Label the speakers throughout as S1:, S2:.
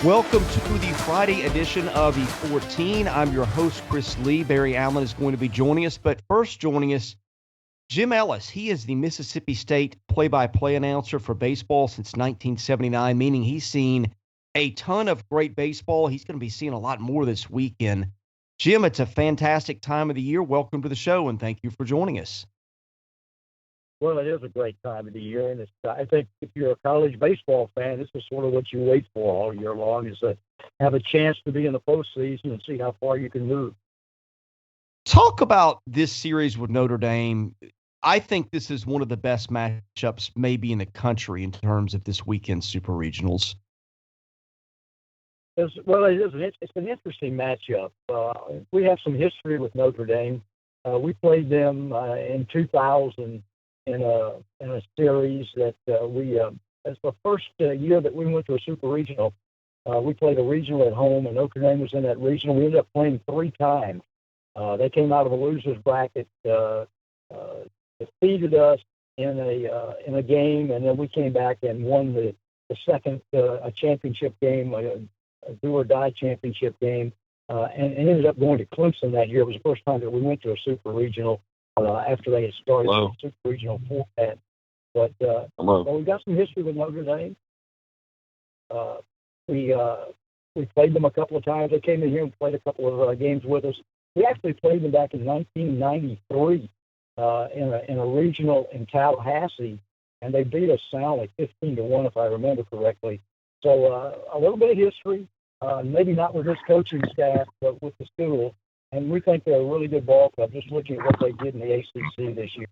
S1: Welcome to the Friday edition of E14. I'm your host, Chris Lee. Barry Allen is going to be joining us, but first joining us, Jim Ellis. He is the Mississippi State play-by-play announcer for baseball since 1979, meaning he's seen a ton of great baseball. He's going to be seeing a lot more this weekend. Jim, it's a fantastic time of the year. Welcome to the show, and thank you for joining us.
S2: Well, it is a great time of the year, and I think if you're a college baseball fan, this is sort of what you wait for all year long, is to have a chance to be in the postseason and see how far you can move.
S1: Talk about this series with Notre Dame. I think this is one of the best matchups maybe in the country in terms of this weekend's Super Regionals.
S2: It's an interesting matchup. We have some history with Notre Dame. We played them in 2000 in a series that as the first year that we went to a Super Regional, we played a regional at home, and Notre Dame was in that regional. We ended up playing 3 times. They came out of a loser's bracket, defeated us in a game, and then we came back and won the second a championship game, a do-or-die championship game, and ended up going to Clemson that year. It was the first time that we went to a Super Regional after they had started the Super Regional format. But we got some history with Notre Dame. We played them a couple of times. They came in here and played a couple of games with us. We actually played them back in 1993 in a regional in Tallahassee, and they beat us soundly 15-1, if I remember correctly. So a little bit of history, maybe not with this coaching staff, but with the school. And we think they're a really good ball club, just looking at what they did in the ACC this year.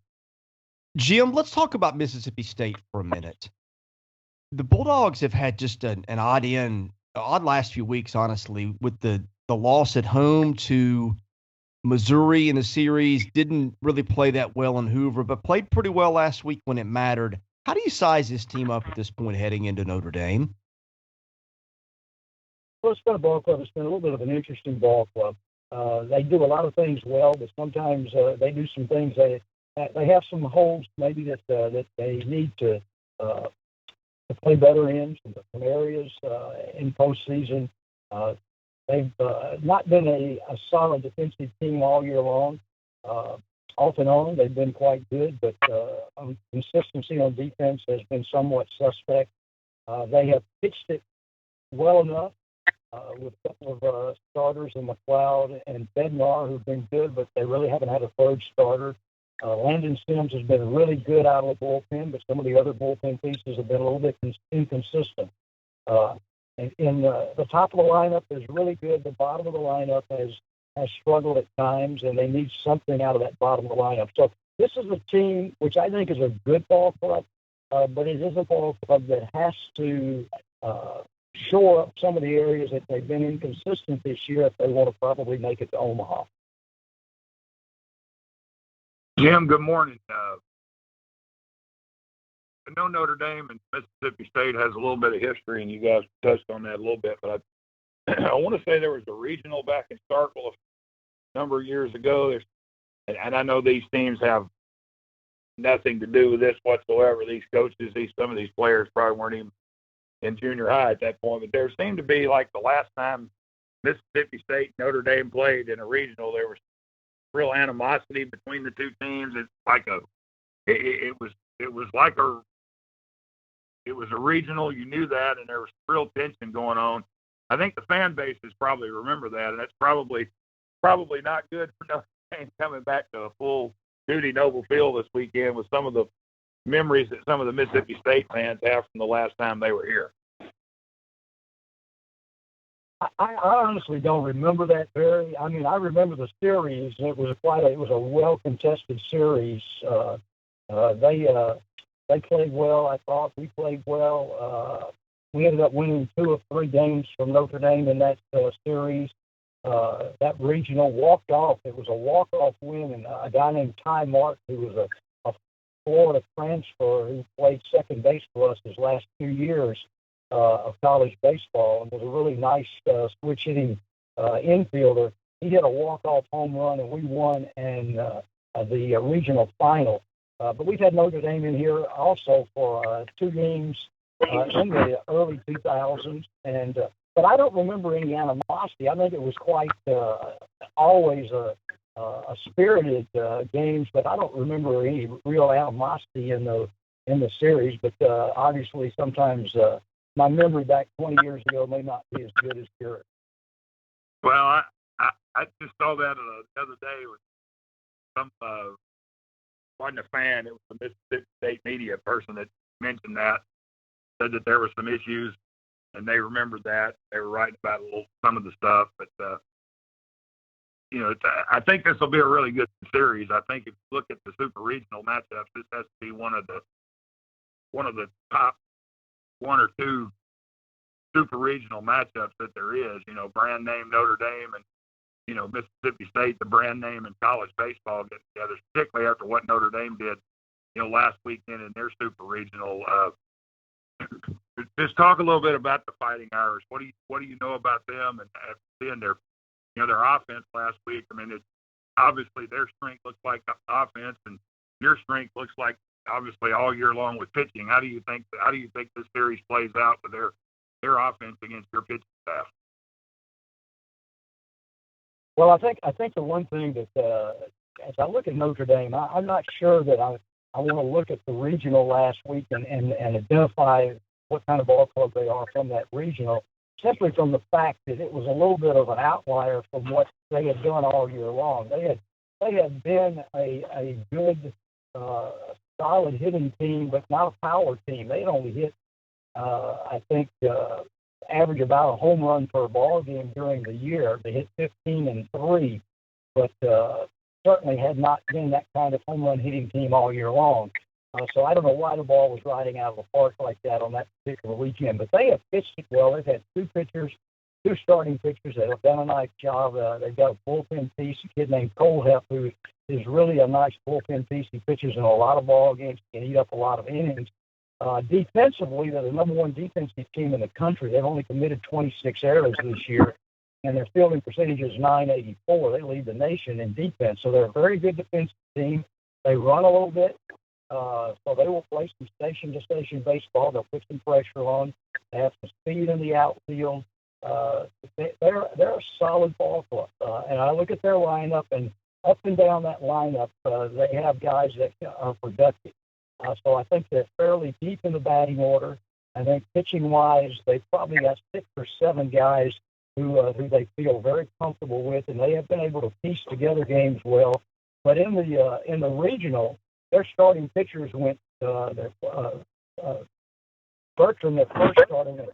S1: Jim, let's talk about Mississippi State for a minute. The Bulldogs have had just an odd last few weeks, honestly, with the loss at home to Missouri in the series. Didn't really play that well in Hoover, but played pretty well last week when it mattered. How do you size this team up at this point heading into Notre Dame?
S2: Well, it's been a ball club. It's been a little bit of an interesting ball club. They do a lot of things well, but sometimes they do some things. They have some holes maybe that they need to play better in, some areas in postseason. They've not been a solid defensive team all year long. Off and on, they've been quite good, but consistency on defense has been somewhat suspect. They have pitched it well enough with a couple of starters in McLeod and Bednar, who've been good, but they really haven't had a third starter. Landon Sims has been really good out of the bullpen, but some of the other bullpen pieces have been a little bit inconsistent. And the top of the lineup is really good. The bottom of the lineup has struggled at times, and they need something out of that bottom of the lineup. So this is a team which I think is a good ball club, but it is a ball club that has to shore up some of the areas that they've been inconsistent this year if they want to probably make it to Omaha.
S3: Jim, good morning. I know Notre Dame and Mississippi State has a little bit of history, and you guys touched on that a little bit, but I want to say there was a regional back in Starkville a number of years ago, and I know these teams have nothing to do with this whatsoever. These coaches, some of these players probably weren't even in junior high at that point, but there seemed to be, like the last time Mississippi State and Notre Dame played in a regional, there was real animosity between the two teams. It's like it was a regional. You knew that, and there was real tension going on. I think the fan bases probably remember that, and that's probably not good for Notre Dame coming back to a full duty Noble Field this weekend with some of the memories that some of the Mississippi State fans have from the last time they were here.
S2: I honestly don't remember that, Barry. I mean, I remember the series. It was a well-contested series. They played well. I thought we played well. We ended up winning 2 of 3 games from Notre Dame in that series. That regional walked off. It was a walk-off win, and a guy named Ty Martin, who was a Florida transfer who played second base for us his last 2 years of college baseball, and was a really nice switch-hitting infielder. He hit a walk-off home run, and we won in the regional final. But we've had Notre Dame in here also for 2 games in the early 2000s, and but I don't remember any animosity. I think it was quite always a spirited games, but I don't remember any real animosity in the series. But obviously, sometimes my memory back 20 years ago may not be as good as yours.
S3: Well, I just saw that the other day with some wasn't a fan. It was a Mississippi State media person that mentioned that, said that there were some issues, and they remembered that. They were writing about some of the stuff, but I think this will be a really good series. I think if you look at the super regional matchups, this has to be one of the top one or two super regional matchups that there is. Brand name Notre Dame and Mississippi State, the brand name in college baseball, getting together, particularly after what Notre Dame did last weekend in their super regional. Just talk a little bit about the Fighting Irish. What do you know about them, and seeing their offense last week? I mean, it's obviously their strength looks like offense, and your strength looks like obviously all year long with pitching. How do you think this series plays out with their offense against your pitching staff?
S2: Well, I think the one thing that as I look at Notre Dame, I'm not sure that I want to look at the regional last week and identify what kind of ball club they are from that regional, simply from the fact that it was a little bit of an outlier from what they had done all year long. They had been a good, solid hitting team, but not a power team. They had only hit, I think, average about a home run per ball game during the year. They hit 15-3, but certainly had not been that kind of home run hitting team all year long. So I don't know why the ball was riding out of the park like that on that particular weekend. But they have pitched it well. They've had two starting pitchers that have done a nice job. They've got a bullpen piece, a kid named Colehep, who is really a nice bullpen piece. He pitches in a lot of ball games, can eat up a lot of innings. Defensively, they're the number one defensive team in the country. They've only committed 26 errors this year, and their fielding percentage is .984. They lead the nation in defense, so they're a very good defensive team. They run a little bit, so they will play some station-to-station baseball. They'll put some pressure on. They have some speed in the outfield. They're a solid ball club, and I look at their lineup, and up and down that lineup, they have guys that are productive. So I think they're fairly deep in the batting order. I think pitching-wise, they've probably got 6 or 7 guys who they feel very comfortable with, and they have been able to piece together games well. But in the regional, their starting pitchers went. Bertram, their first starting at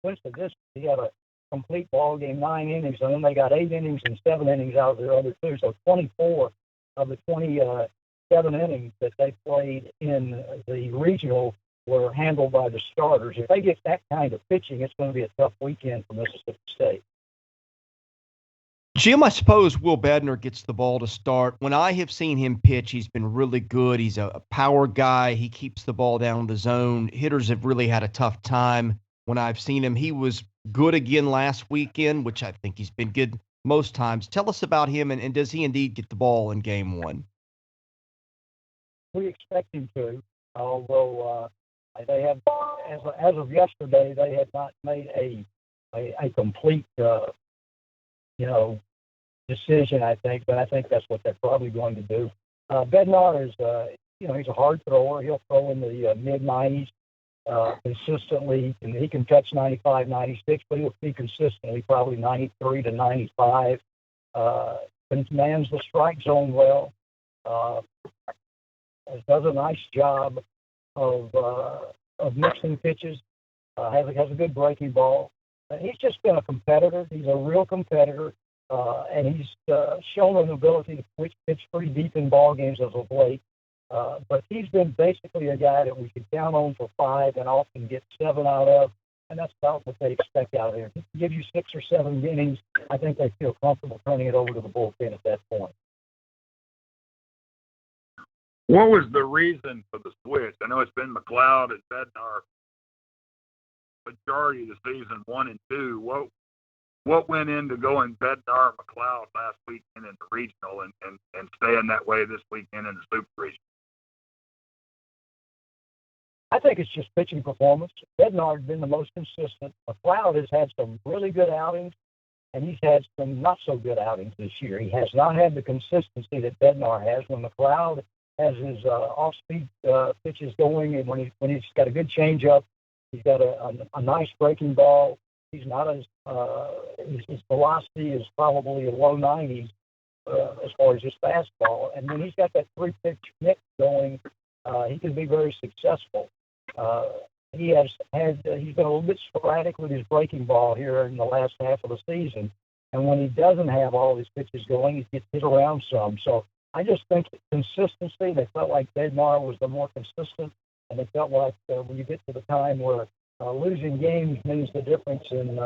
S2: Winston, he had a complete ball game, 9 innings, and then they got 8 innings and 7 innings out of their other 2. So 24 of the 27 innings that they played in the regional were handled by the starters. If they get that kind of pitching, it's going to be a tough weekend for Mississippi State.
S1: Jim, I suppose Will Bednar gets the ball to start. When I have seen him pitch, he's been really good. He's a power guy. He keeps the ball down the zone. Hitters have really had a tough time when I've seen him. He was good again last weekend, which I think he's been good most times. Tell us about him, and does he indeed get the ball in game one?
S2: We expect him to, although they have, as of yesterday, they had not made a complete, decision, I think, but I think that's what they're probably going to do. Bednar is, he's a hard thrower. He'll throw in the mid-90s consistently, and he can touch 95, 96, but he'll be consistently probably 93 to 95. Commands the strike zone well. Does a nice job of mixing pitches. Has a good breaking ball. He's just been a competitor. He's a real competitor, and he's shown an ability to pitch pretty deep in ball games as of late. But he's been basically a guy that we could count on for 5 and often get 7 out of, and that's about what they expect out of him. If he gives you 6 or 7 innings, I think they feel comfortable turning it over to the bullpen at that point.
S3: What was the reason for the switch? I know it's been McLeod and Bednar majority of the season, 1 and 2. What went into going Bednar and McLeod last weekend in the regional and staying that way this weekend in the Super Regional?
S2: I think it's just pitching performance. Bednar's been the most consistent. McLeod has had some really good outings, and he's had some not so good outings this year. He has not had the consistency that Bednar has. When McLeod has his off-speed pitches going, and when he's got a good changeup, he's got a nice breaking ball. He's not as his velocity is probably a low 90s as far as his fastball. And when he's got that three-pitch mix going, he can be very successful. He's been a little bit sporadic with his breaking ball here in the last half of the season. And when he doesn't have all his pitches going, he gets hit around some. So I just think consistency, they felt like Bednar was the more consistent, and they felt like when you get to the time where losing games means the difference in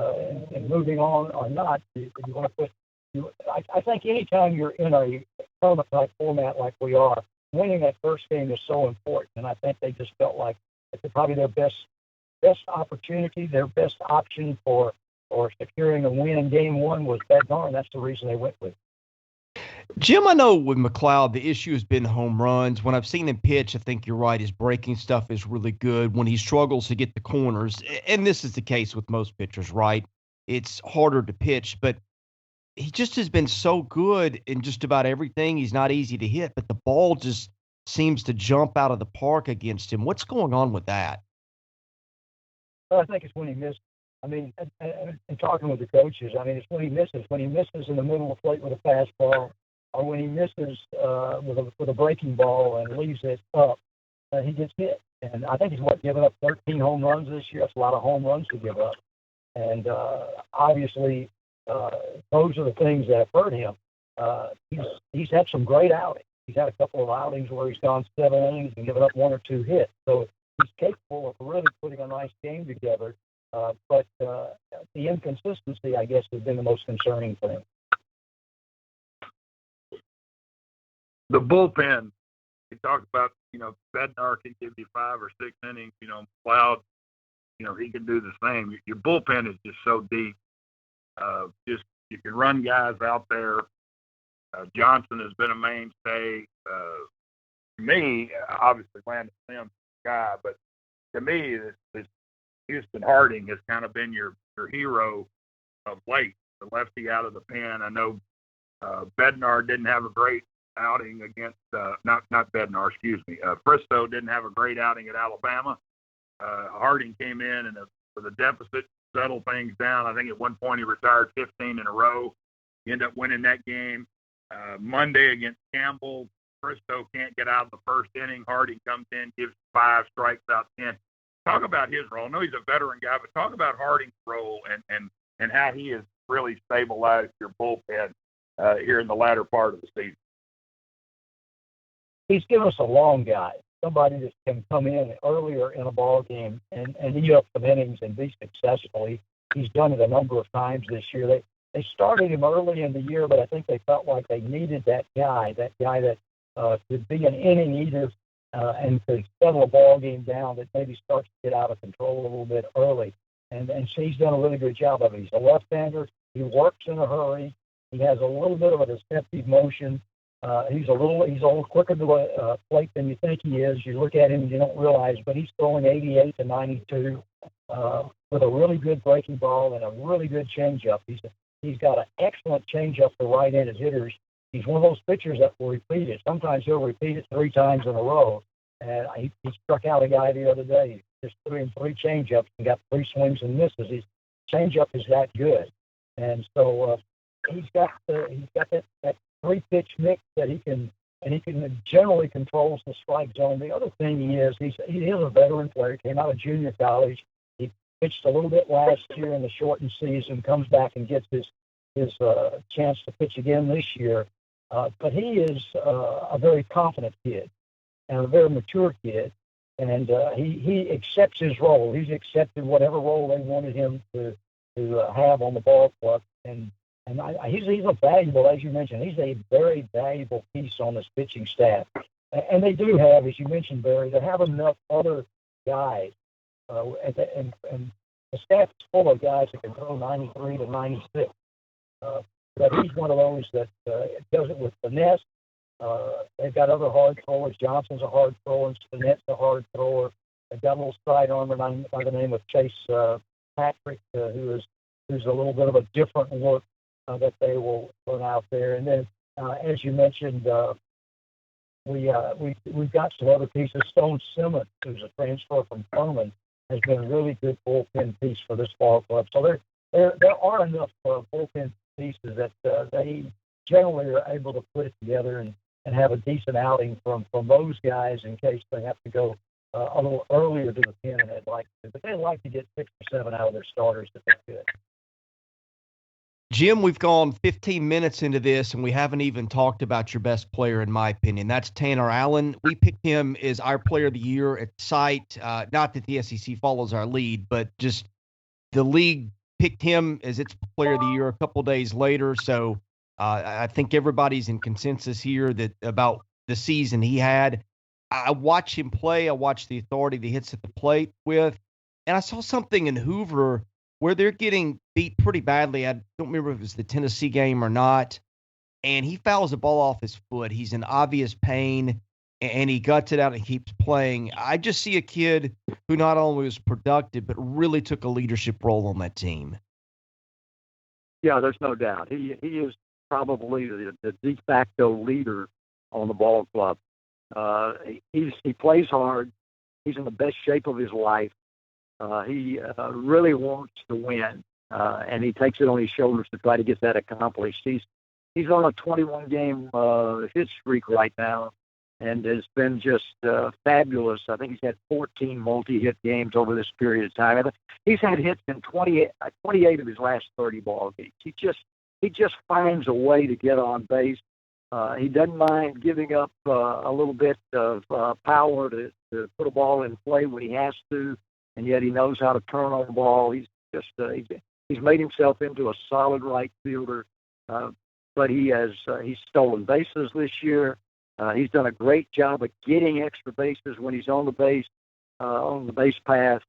S2: moving on or not, you want to put. I think anytime you're in a tournament-type format like we are, winning that first game is so important, and I think they just felt like it's probably their best opportunity, their best option for securing a win in Game 1 was Bednar, and that's the reason they went with it.
S1: Jim, I know with McLeod, the issue has been home runs. When I've seen him pitch, I think you're right. His breaking stuff is really good. When he struggles to get the corners, and this is the case with most pitchers, right? It's harder to pitch, but he just has been so good in just about everything. He's not easy to hit, but the ball just seems to jump out of the park against him. What's going on with that?
S2: Well, I think it's when he misses. I mean, and talking with the coaches, I mean, it's when he misses. When he misses in the middle of the plate with a fastball, or when he misses with a breaking ball and leaves it up, he gets hit. And I think he's given up 13 home runs this year. That's a lot of home runs to give up. And obviously, those are the things that have hurt him. He's had some great outings. He's had a couple of outings where he's gone 7 innings and given up 1 or 2 hits. So he's capable of really putting a nice game together. But the inconsistency, I guess, has been the most concerning thing.
S3: The bullpen, we talked about, Bednar can give you 5 or 6 innings, McLeod, he can do the same. Your bullpen is just so deep. You can run guys out there. Johnson has been a mainstay. To me, obviously, Landon Sims guy, but to me, this Houston Harding has kind of been your hero of late, the lefty out of the pen. I know Bednar didn't have a great outing against not Bednar, excuse me. Bristow didn't have a great outing at Alabama. Harding came in and with a deficit, settled things down. I think at one point he retired 15 in a row. He ended up winning that game. Monday against Campbell, Bristow can't get out of the first inning. Harding comes in, gives 5, strikes out 10. Talk about his role. I know he's a veteran guy, but talk about Harding's role and how he has really stabilized your bullpen here in the latter part of the season.
S2: He's given us a long guy, somebody that can come in earlier in a ball game and eat up some innings and be successful. He's done it a number of times this year. They started him early in the year, but I think they felt like they needed that guy that could be an inning eater and could settle a ball game down that maybe starts to get out of control a little bit early. And so he's done a really good job of it. He's a left-hander. He works in a hurry. He has a little bit of a deceptive motion. He's a little quicker to a plate than you think he is. You look at him and you don't realize, but he's throwing 88 to 92 with a really good breaking ball and a really good changeup. He's got an excellent changeup for right-handed hitters. He's one of those pitchers that will repeat it. Sometimes he'll repeat it 3 times in a row. And he struck out a guy the other day. He just threw him 3 changeups and got 3 swings and misses. His changeup is that good. And so he's got that 3-pitch mix that he can generally controls the strike zone. The other thing he is a veteran player. Came out of junior college. He pitched a little bit last year in the shortened season. Comes back and gets his chance to pitch again this year. But he is a very confident kid and a very mature kid. And he accepts his role. He's accepted whatever role they wanted him to have on the ball club. And he's a valuable, as you mentioned, he's a very valuable piece on this pitching staff. And they do have, as you mentioned, Barry, they have enough other guys. And the staff is full of guys that can throw 93 to 96. But he's one of those that does it with finesse. They've got other hard throwers. Johnson's a hard thrower, and Spinette's a hard thrower. They've got a little sidearmer by the name of Chase Patrick, who's a little bit of a different look that they will put out there. And then, as you mentioned, we've got some other pieces. Stone Simmons, who's a transfer from Furman, has been a really good bullpen piece for this ball club. So there are enough bullpen pieces that they generally are able to put it together and have a decent outing from those guys in case they have to go a little earlier to the pen than they'd like to. But they like to get 6 or 7 out of their starters if they could.
S1: Jim, we've gone 15 minutes into this, and we haven't even talked about your best player, in my opinion. That's Tanner Allen. We picked him as our player of the year at site. Not that the SEC follows our lead, but just the league picked him as its player of the year a couple days later. So I think everybody's in consensus here that about the season he had. I watched him play. I watched the authority that he hits at the plate with. And I saw something in Hoover where they're getting beat pretty badly. I don't remember if it was the Tennessee game or not. And he fouls the ball off his foot. He's in obvious pain, and he guts it out and keeps playing. I just see a kid who not only was productive, but really took a leadership role on that team.
S4: Yeah, there's no doubt. He is probably the de facto leader on the ball club. He plays hard. He's in the best shape of his life. He really wants to win, and he takes it on his shoulders to try to get that accomplished. He's on a 21-game hit streak right now, and has been just fabulous. I think he's had 14 multi-hit games over this period of time. He's had hits in 28 of his last 30 ball games. He just finds a way to get on base. He doesn't mind giving up a little bit of power to put a ball in play when he has to, and yet he knows how to turn on the ball. He's just he's made himself into a solid right fielder, but he's stolen bases this year. He's done a great job of getting extra bases when he's on the base path.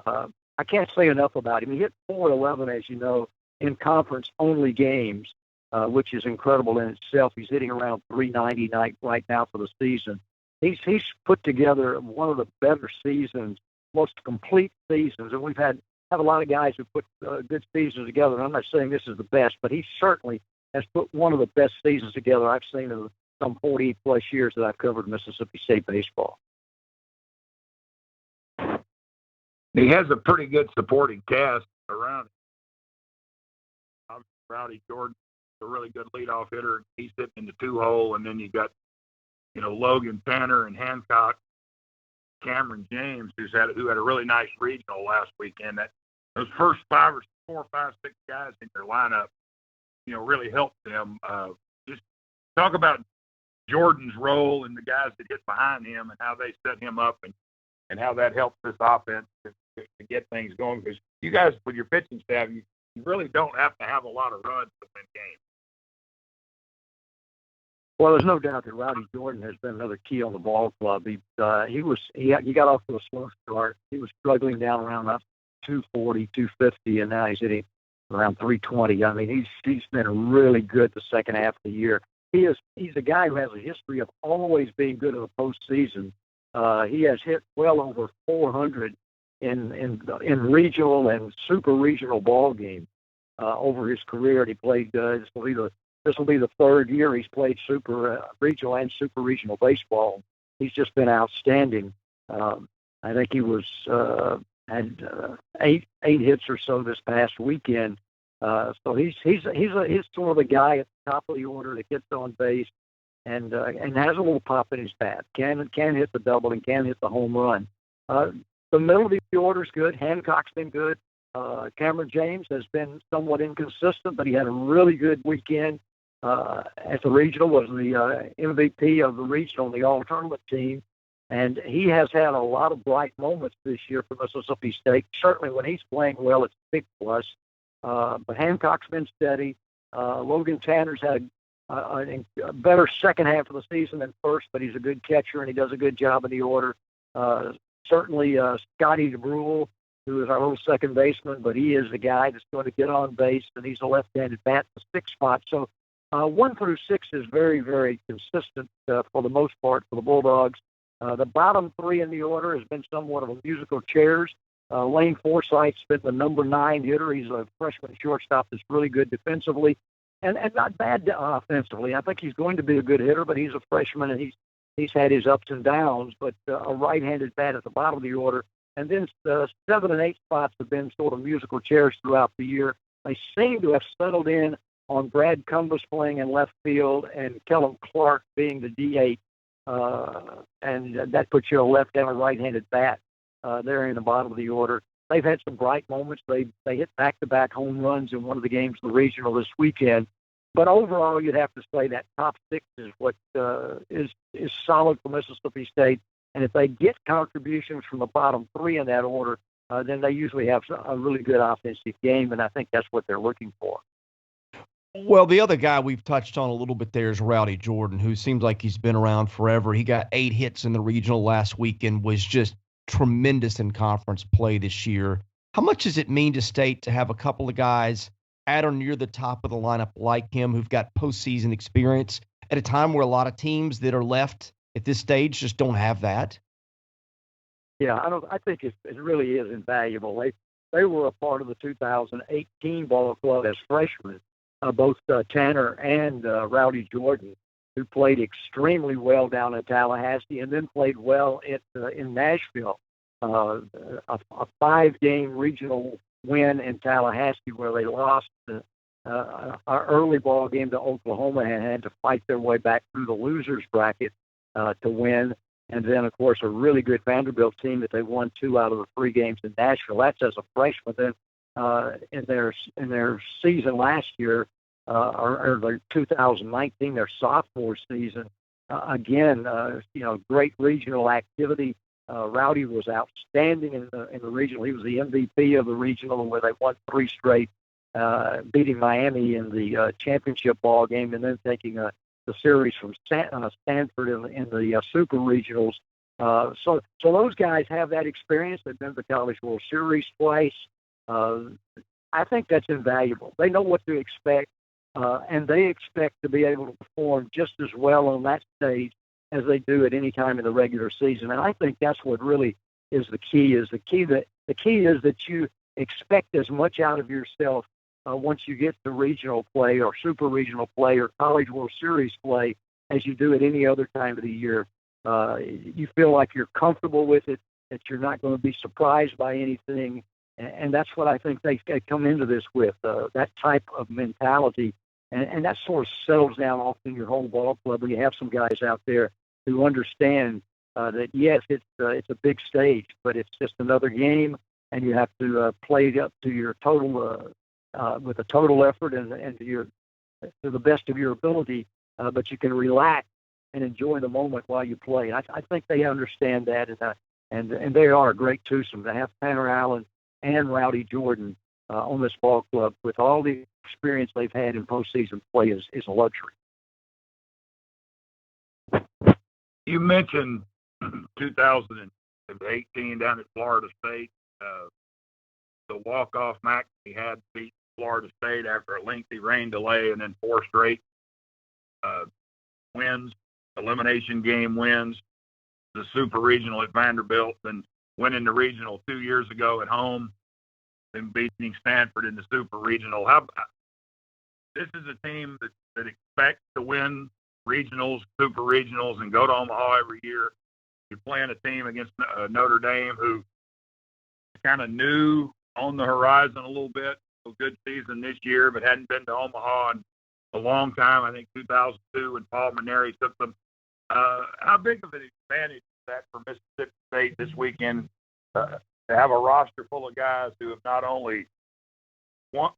S4: I can't say enough about him. He hit .411, as you know, in conference-only games, which is incredible in itself. He's hitting around .390 right now for the season. He's put together one of the better seasons, most complete seasons, and we've have a lot of guys who put good seasons together. And I'm not saying this is the best, but he certainly has put one of the best seasons together I've seen in some 40-plus years that I've covered Mississippi State baseball.
S3: He has a pretty good supporting cast around him. Rowdy Jordan, a really good leadoff hitter. He's hitting in the 2-hole, and then you got, Logan Tanner and Hancock, Cameron James, who had a really nice regional last weekend. Those first 4, 5, 6 guys in your lineup, really helped them. Just talk about Jordan's role and the guys that hit behind him and how they set him up and how that helps this offense to get things going. Because you guys, with your pitching staff, you really don't have to have a lot of runs to win games.
S4: Well, there's no doubt that Rowdy Jordan has been another key on the ball club. He got off to a slow start. He was struggling down around 240, 250, and now he's hitting around 320. I mean, he's been really good the second half of the year. He's a guy who has a history of always being good in the postseason. He has hit well over 400 in regional and super regional ball games over his career. And he played. This will be the third year he's played super regional and super regional baseball. He's just been outstanding. I think he had 8 hits or so this past weekend. So he's sort of the guy at the top of the order that gets on base and has a little pop in his bat. Can hit the double and can hit the home run. The middle of the order is good. Hancock's been good. Cameron James has been somewhat inconsistent, but he had a really good weekend at the regional. Was the MVP of the regional and the all-tournament team. And he has had a lot of bright moments this year for Mississippi State. Certainly when he's playing well, it's a big plus. But Hancock's been steady. Logan Tanner's had a better second half of the season than first, but he's a good catcher and he does a good job in the order. Certainly Scotty DeBrule, who is our little second baseman, but he is the guy that's going to get on base, and he's a left-handed bat in the 6th spot. So 1 through 6 is very, very consistent for the most part for the Bulldogs. The bottom three in the order has been somewhat of a musical chairs. Lane Forsythe's been the number 9 hitter. He's a freshman shortstop that's really good defensively and not bad offensively. I think he's going to be a good hitter, but he's a freshman and he's had his ups and downs. But a right-handed bat at the bottom of the order. And then the 7 and 8 spots have been sort of musical chairs throughout the year. They seem to have settled in on Brad Cumbus playing in left field and Kellum Clark being the DH. And that puts you a left and a right-handed bat there in the bottom of the order. They've had some bright moments. They hit back-to-back home runs in one of the games of the regional this weekend. But overall, you'd have to say that top 6 is what is solid for Mississippi State. And if they get contributions from the bottom 3 in that order, then they usually have a really good offensive game, and I think that's what they're looking for.
S1: Well, the other guy we've touched on a little bit there is Rowdy Jordan, who seems like he's been around forever. He got 8 hits in the regional last week and was just tremendous in conference play this year. How much does it mean to State to have a couple of guys at or near the top of the lineup like him who've got postseason experience at a time where a lot of teams that are left at this stage just don't have that?
S4: Yeah, I think it really is invaluable. They were a part of the 2018 ball club as freshmen, both Tanner and Rowdy Jordan, who played extremely well down in Tallahassee and then played well in Nashville. A 5-game regional win in Tallahassee where they lost our early ball game to Oklahoma and had to fight their way back through the losers bracket to win. And then, of course, a really good Vanderbilt team that they won 2 out of the 3 games in Nashville. That's as a freshman. Then in their season last year, or their 2019, their sophomore season, again, great regional activity. Rowdy was outstanding in the regional. He was the MVP of the regional, where they won 3 straight, beating Miami in the championship ball game, and then taking the series from Stanford in the Super Regionals. So those guys have that experience. They've been to the College World Series twice. I think that's invaluable. They know what to expect, and they expect to be able to perform just as well on that stage as they do at any time in the regular season. And I think that's what really is the key. The key is that you expect as much out of yourself once you get to regional play or super regional play or College World Series play as you do at any other time of the year. You feel like you're comfortable with it, that you're not going to be surprised by anything. And that's what I think they come into this with, that type of mentality. And that sort of settles down often your whole ball club when you have some guys out there who understand that, yes, it's a big stage, but it's just another game, and you have to play it up to your total with a total effort and to the best of your ability, but you can relax and enjoy the moment while you play. I think they understand that, and they are a great twosome to have Tanner Allen and Rowdy Jordan on this ball club with all the experience they've had in postseason play is a luxury.
S3: You mentioned 2018 down at Florida State, the walk-off match he had to beat Florida State after a lengthy rain delay, and then 4 straight wins, elimination game wins, the Super Regional at Vanderbilt, and winning the Regional 2 years ago at home, and beating Stanford in the Super Regional. This is a team that expects to win regionals, Super Regionals, and go to Omaha every year. You're playing a team against Notre Dame, who kind of new on the horizon a little bit. A good season this year, but hadn't been to Omaha in a long time. I think 2002 when Paul Maneri took them. How big of an advantage is that for Mississippi State this weekend to have a roster full of guys who have not only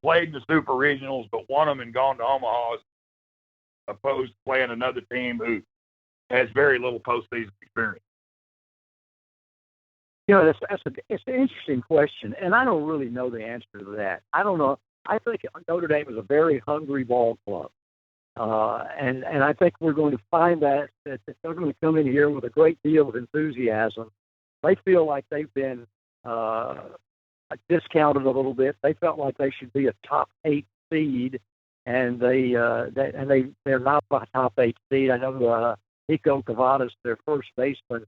S3: played in the Super Regionals, but won them and gone to Omaha, as opposed to playing another team who has very little postseason experience?
S4: It's an interesting question, and I don't really know the answer to that. I don't know. I think Notre Dame is a very hungry ball club, and I think we're going to find that they're going to come in here with a great deal of enthusiasm. They feel like they've been discounted a little bit. They felt like they should be a top 8 seed, and they're not a top 8 seed. I know Nico Cavadas, their first baseman,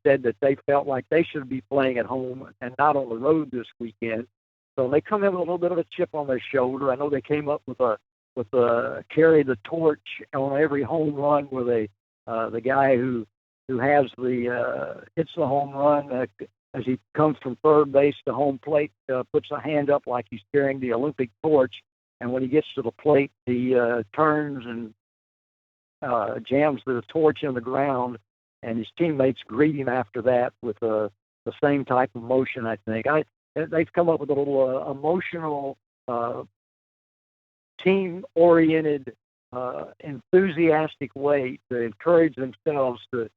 S4: said that they felt like they should be playing at home and not on the road this weekend. So they come in with a little bit of a chip on their shoulder. I know they came up with a carry the torch on every home run, where the guy who has the hits the home run as he comes from third base to home plate puts a hand up like he's carrying the Olympic torch, and when he gets to the plate, he turns and jams the torch in the ground, and his teammates greet him after that with the same type of motion. I think they've come up with a little emotional, team-oriented, enthusiastic way to encourage themselves to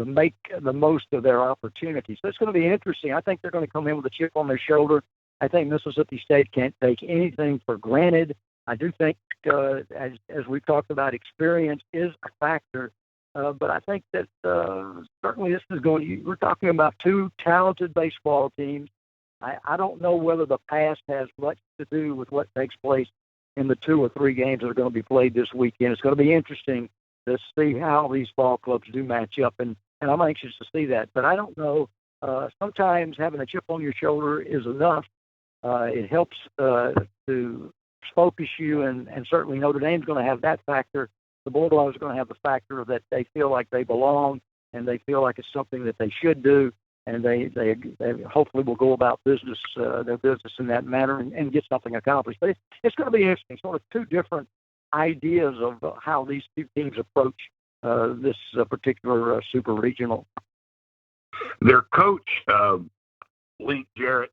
S4: make the most of their opportunities. So it's going to be interesting. I think they're going to come in with a chip on their shoulder. I think Mississippi State can't take anything for granted. I do think, as we've talked about, experience is a factor. But I think that certainly this is we're talking about two talented baseball teams. I don't know whether the past has much to do with what takes place in the 2 or 3 games that are going to be played this weekend. It's going to be interesting to see how these ball clubs do match up, and I'm anxious to see that. But I don't know. Sometimes having a chip on your shoulder is enough. It helps to focus you, and certainly Notre Dame's going to have that factor. The Bulldogs are going to have the factor that they feel like they belong, and they feel like it's something that they should do, and they hopefully will go about their business in that manner and get something accomplished. But it's going to be interesting, sort of two different ideas of how these two teams approach this particular Super Regional.
S3: Their coach, Link Jarrett,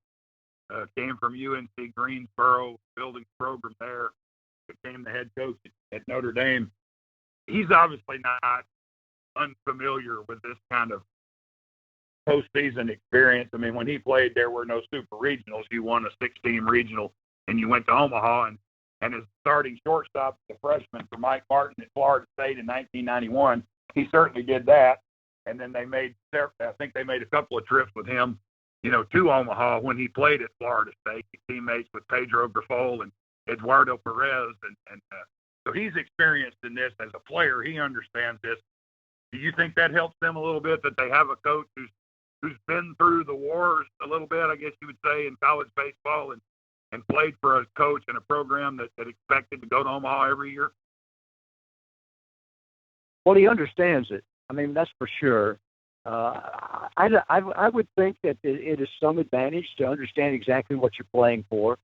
S3: came from UNC Greensboro, building program there, became the head coach at Notre Dame. He's obviously not unfamiliar with this kind of postseason experience. I mean, when he played, there were no Super Regionals. You won a 6-team regional, and you went to Omaha, and as starting shortstop, the freshman for Mike Martin at Florida State in 1991, he certainly did that. And then I think they made a couple of trips with him, to Omaha when he played at Florida State, teammates with Pedro Grifol and Eduardo Perez, and so he's experienced in this as a player. He understands this. Do you think that helps them a little bit, that they have a coach who's been through the wars a little bit, I guess you would say, in college baseball, and played for a coach and a program that expected to go to Omaha every year?
S4: Well, he understands it. I mean, that's for sure. I would think that it is some advantage to understand exactly what you're playing for.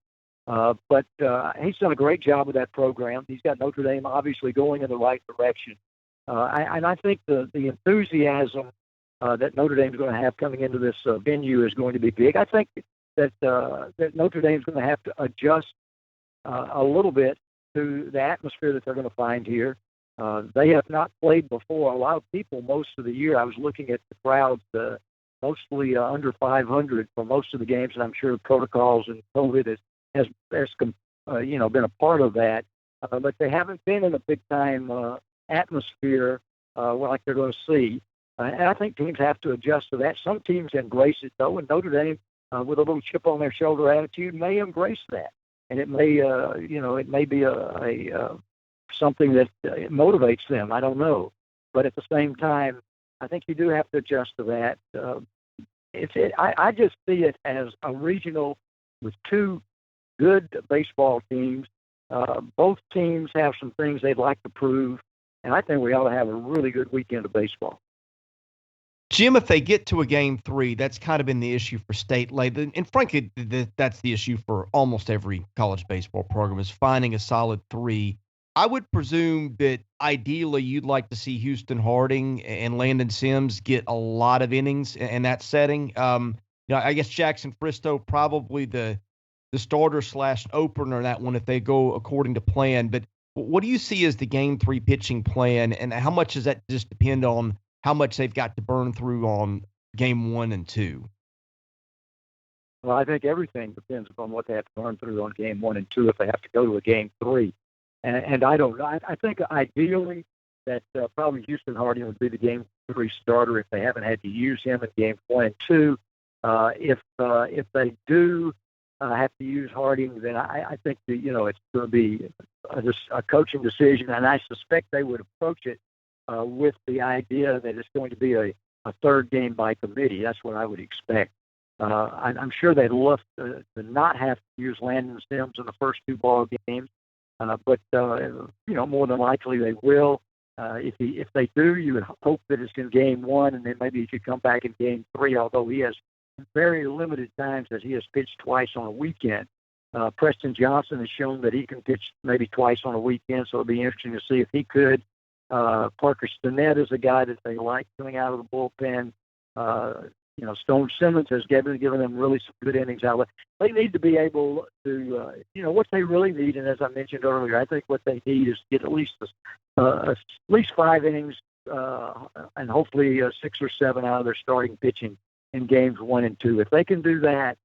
S4: But he's done a great job with that program. He's got Notre Dame obviously going in the right direction. And I think the enthusiasm that Notre Dame is going to have coming into this venue is going to be big. I think that Notre Dame is going to have to adjust a little bit to the atmosphere that they're going to find here. They have not played before. A lot of people most of the year, I was looking at the crowds, mostly under 500 for most of the games, and I'm sure protocols and COVID has been a part of that. But they haven't been in a big-time atmosphere like they're going to see. And I think teams have to adjust to that. Some teams embrace it, though, and Notre Dame, with a little chip on their shoulder attitude, may embrace that. And it may, it may be something that motivates them. I don't know. But at the same time, I think you do have to adjust to that. I just see it as a regional with two good baseball teams. Both teams have some things they'd like to prove, and I think we ought to have a really good weekend of baseball.
S1: Jim, if they get to a Game 3, that's kind of been the issue for State lately. And frankly, that's the issue for almost every college baseball program, is finding a solid 3. I would presume that ideally you'd like to see Houston Harding and Landon Sims get a lot of innings in that setting. I guess Jackson Fristow probably the starter/opener in that one if they go according to plan. But what do you see as the Game 3 pitching plan, and how much does that just depend on how much they've got to burn through on Game 1 and 2?
S4: Well, I think everything depends upon what they have to burn through on Game 1 and 2 if they have to go to a Game 3. And I don't. I think ideally that probably Houston Harding would be the Game 3 starter if they haven't had to use him in Game 1 and 2. If they do have to use Harding, then I think that, it's going to be a coaching decision, and I suspect they would approach it with the idea that it's going to be a a third game by committee. That's what I would expect. I'm sure they'd love to not have to use Landon Sims in the first two ball games, but more than likely they will. If they do, you would hope that it's in game one, and then maybe he could come back in game three, although he has very limited times that he has pitched twice on a weekend. Preston Johnson has shown that he can pitch maybe twice on a weekend, so it'll be interesting to see if he could. Parker Stinnett is a guy that they like coming out of the bullpen. Stone Simmons has given them really some good innings out. They need to be able to, what they really need, and as I mentioned earlier, I think what they need is to get at least 5 innings and hopefully 6 or 7 out of their starting pitching in games 1 and 2. If they can do that,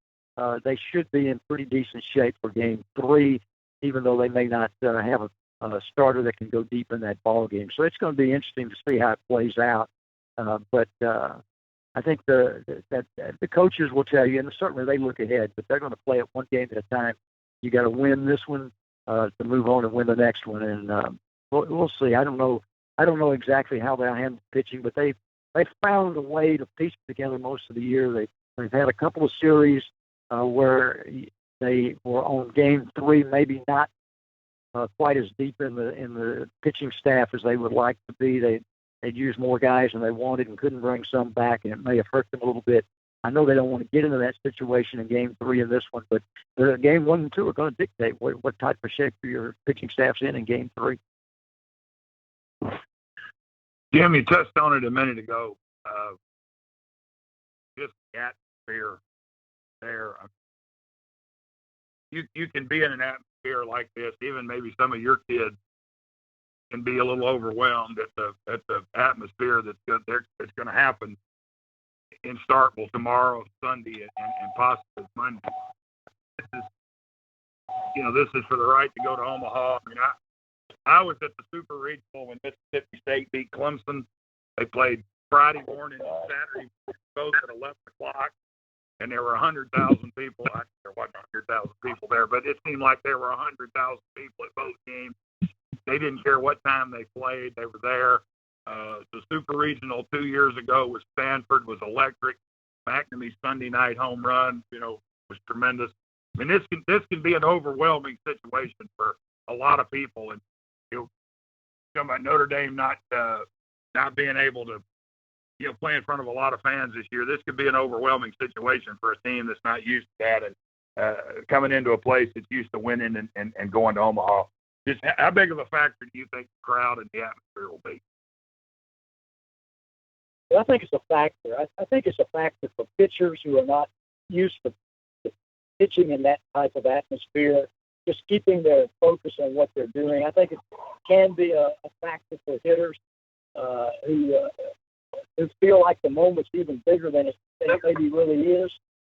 S4: they should be in pretty decent shape for game 3, even though they may not have a starter that can go deep in that ball game. So it's going to be interesting to see how it plays out. But I think the coaches will tell you, and certainly they look ahead, but they're going to play it one game at a time. You got to win this one to move on and win the next one, and we'll see. I don't know exactly how they'll handle pitching, but they've found a way to piece it together most of the year. They've had a couple of series where they were on game 3, maybe not quite as deep in the pitching staff as they would like to be. They'd use more guys than they wanted and couldn't bring some back, and it may have hurt them a little bit. I know they don't want to get into that situation in game 3 in this one, but game 1 and 2 are going to dictate what type of shape your pitching staff's in game 3.
S3: Jim, you touched on it a minute ago. Just the atmosphere there. You can be in an atmosphere like this, even maybe some of your kids can be a little overwhelmed at the atmosphere that's going to happen in Starkville tomorrow, Sunday, and possibly Monday. This is for the right to go to Omaha. I mean, I was at the Super Regional when Mississippi State beat Clemson. They played Friday morning and Saturday, both at 11 o'clock, and there were 100,000 people. There wasn't 100,000 people there, but it seemed like there were 100,000 people at both games. They didn't care what time they played. They were there. The Super Regional 2 years ago with Stanford was electric. McNamee's Sunday night home run, was tremendous. I mean, this can be an overwhelming situation for a lot of people. And talking about Notre Dame not being able to play in front of a lot of fans this year, this could be an overwhelming situation for a team that's not used to that and coming into a place that's used to winning and going to Omaha. Just how big of a factor do you think the crowd and the atmosphere will be?
S2: Well, I think it's a factor. I think it's a factor for pitchers who are not used to pitching in that type of atmosphere, just keeping their focus on what they're doing. I think it can be a factor for hitters who feel like the moment's even bigger than it maybe really is,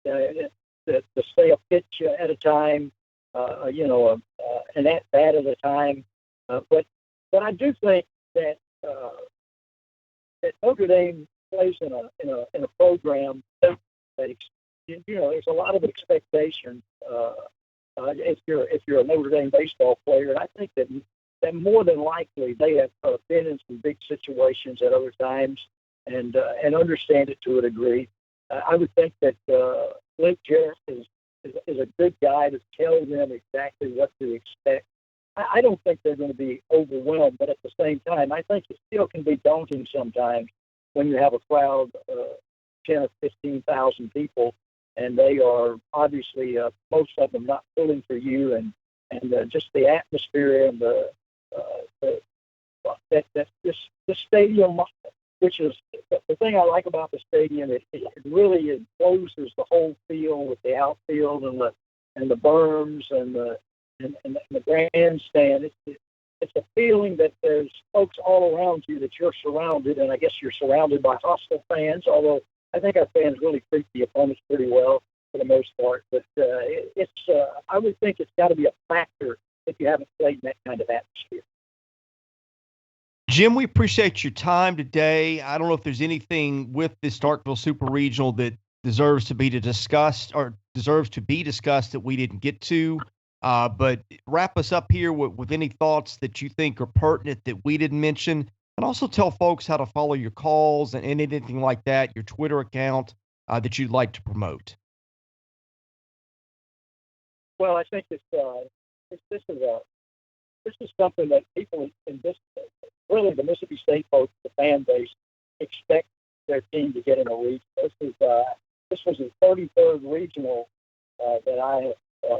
S2: to stay a pitch at a time, an at-bat at a time. But I do think that Notre Dame plays in a program that there's a lot of expectation if you're a Notre Dame baseball player, and I think that more than likely they have been in some big situations at other times and understand it to a degree. I would think that Blake Jarrett is a good guy to tell them exactly what to expect. I don't think they're going to be overwhelmed, but at the same time, I think it still can be daunting sometimes when you have a crowd of 10 or 15,000 people, and they are obviously most of them not pulling for you, and just the atmosphere and the stadium, which is the thing I like about the stadium. It really encloses the whole field with the outfield and the berms and the grandstand. It's a feeling that there's folks all around you, that you're surrounded, and I guess you're surrounded by hostile fans, although I think our fans really treat the opponents pretty well for the most part. But I would think it's got to be a factor if you haven't played in that kind of atmosphere.
S1: Jim, we appreciate your time today. I don't know if there's anything with this Starkville Super Regional that deserves to be discussed that we didn't get to. But wrap us up here with any thoughts that you think are pertinent that we didn't mention. And also tell folks how to follow your calls and anything like that, your Twitter account that you'd like to promote.
S2: Well, I think this is something that people in this, really the Mississippi State folks, the fan base, expect their team to get in a region. This was the 33rd regional that I have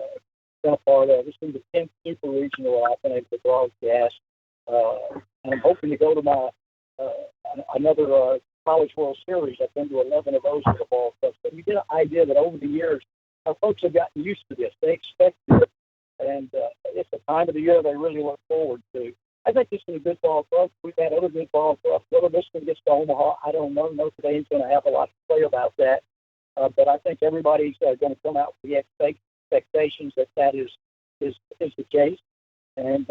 S2: been a part of. This is the 10th Super Regional I've been able to broadcast, and I'm hoping to go to my another College World Series. I've been to 11 of those for the ball club. So you get an idea that over the years, our folks have gotten used to this. They expect it, and it's the time of the year they really look forward to. I think this is a good ball club. We've had other good ball clubs. Whether this one gets to Omaha, I don't know. Notre Dame's going to have a lot to say about that. But I think everybody's going to come out with the expectations that is the case. And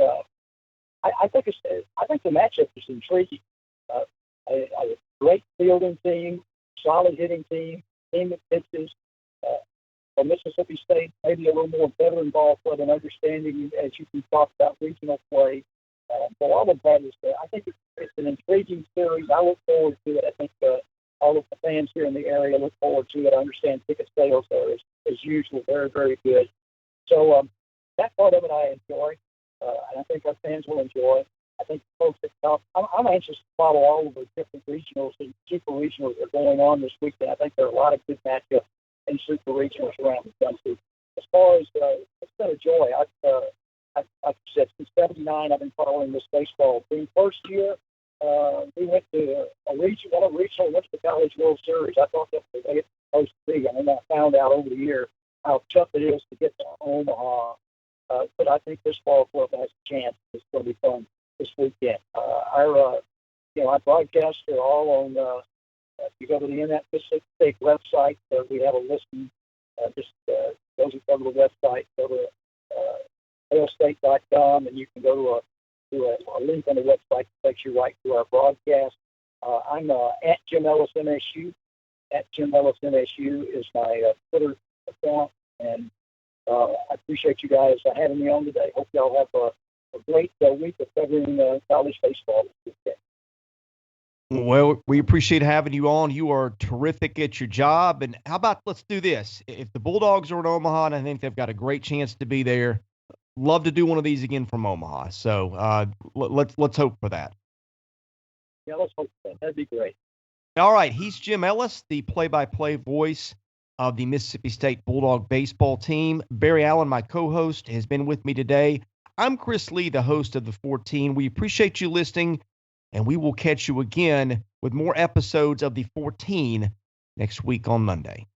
S2: I think the matchup is intriguing. A great fielding team, solid hitting team that pitches. For Mississippi State, maybe a little more veteran ball club and understanding as you can talk about regional play. So all of that is, I think it's an intriguing series. I look forward to it. I think all of the fans here in the area look forward to it. I understand ticket sales are, as usual, very, very good. So that part of it I enjoy, and I think our fans will enjoy. I think folks that talk, I'm anxious to follow all of the different regionals and super regionals that are going on this weekend. I think there are a lot of good matchups in super regionals around the country. As far as it's been a joy. I've said since '79 I've been following this baseball team. First year we went to a regional, went to the College World Series. I thought that was the way it's supposed to be, and then I found out over the year how tough it is to get to Omaha. But I think this ball club has a chance. It's going to be fun this weekend. Our broadcasts are all on. If you go to the Mississippi State website, we have a listing. Those who go to the website, go to hailstate.com, and you can go to a link on the website that takes you right to our broadcast. I'm at Jim Ellis MSU. At Jim Ellis MSU is my Twitter account, and I appreciate you guys having me on today. Hope y'all have a great week of covering college baseball this weekend.
S1: Well, we appreciate having you on. You are terrific at your job. And how about let's do this? If the Bulldogs are in Omaha, and I think they've got a great chance to be there, love to do one of these again from Omaha. So let's hope for that.
S2: Yeah, let's hope for that. That'd be great.
S1: All right. He's Jim Ellis, the play-by-play voice of the Mississippi State Bulldog baseball team. Barry Allen, my co-host, has been with me today. I'm Chris Lee, the host of the 14. We appreciate you listening, and we will catch you again with more episodes of the 14 next week on Monday.